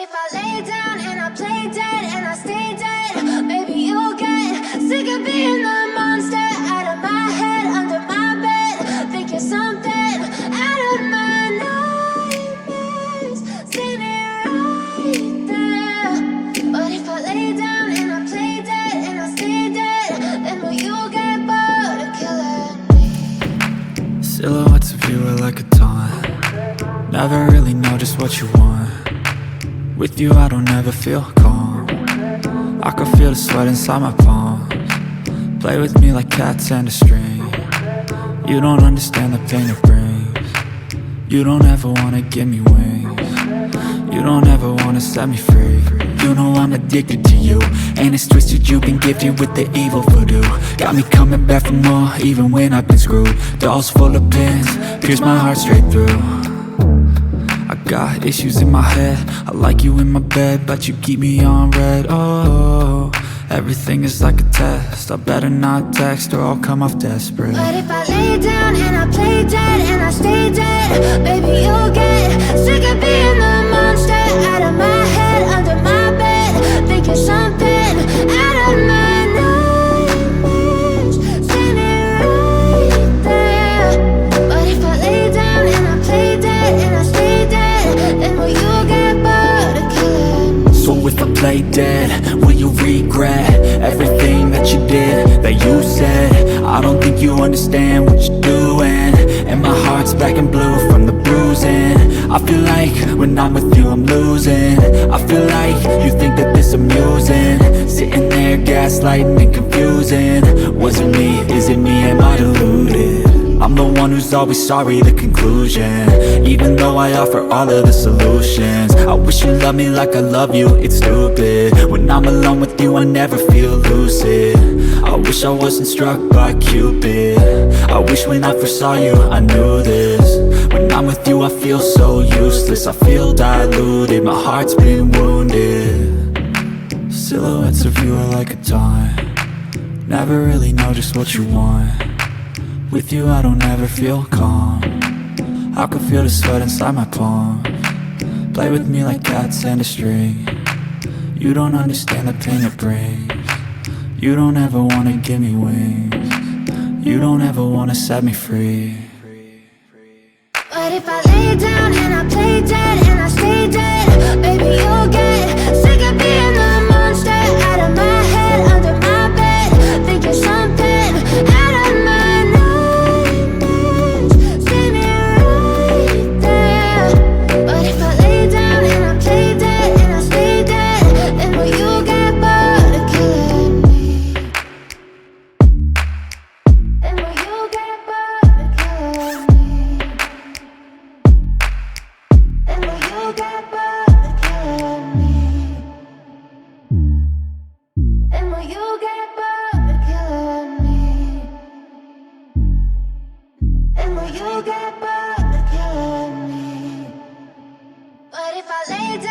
if I lay down and I play dead and I stay dead, maybe you'll get sick of being the monster out of my head, under my bed. Think you're something out of my nightmares, standing right there. But if I lay down and I play dead and I stay dead, then will you get bored of killing me? Silhouettes of you are like a taunt. Never really know just what you want. With you I don't ever feel calm. I can feel the sweat inside my palms. Play with me like cats and a string. You don't understand the pain it brings. You don't ever wanna give me wings. You don't ever wanna set me free. You know I'm addicted to you, and it's twisted, you've been gifted with the evil voodoo. Got me coming back for more, even when I've been screwed. Dolls full of pins, pierce my heart straight through. I got issues in my head, I like you in my bed, but you keep me on red. Oh, everything is like a test, I better not text or I'll come off desperate. But if I lay down and I play dead and I stay dead, baby you'll get sick of being the monster out of my head, under my bed. Think you're something out of my nightmares, standing right there. But if I lay down and I play dead and I stay dead, then will you get bored of killing me? So if I play dead, will you regret everything that you did, that you said? I don't think you understand what you're doing, and my heart's black and blue from the bruising. I feel like when I'm with you I'm losing. I feel like you think that this amusing, sitting there gaslighting and confusing. Was it me? Is it me? Am I deluded? I'm the one who's always sorry, the conclusion, even though I offer all of the solutions. I wish you loved me like I love you, it's stupid. When I'm alone with you I never feel lucid. I wish I wasn't struck by Cupid. I wish when I first saw you I knew this. When I'm with you I feel so useless, I feel diluted, my heart's been wounded. Silhouettes of you are like a taunt. Never really know just what you want. With you I don't ever feel calm. I can feel the sweat inside my palms. Play with me like cats and a string. You don't understand the pain it brings. You don't ever wanna give me wings. You don't ever wanna set me free. But if I lay down and I play dead and I stay dead, baby you'll get sick of being the monster out of my head, under my bed. Think you're something out of my nightmares, standing right there. But if I lay down and I play dead and I stay dead, then will you get bored of killing me? Then will you get bored of killing me? And will you get bored of killing me? And will you get bored of killing me? And will you get bored of killing me? But if I lay down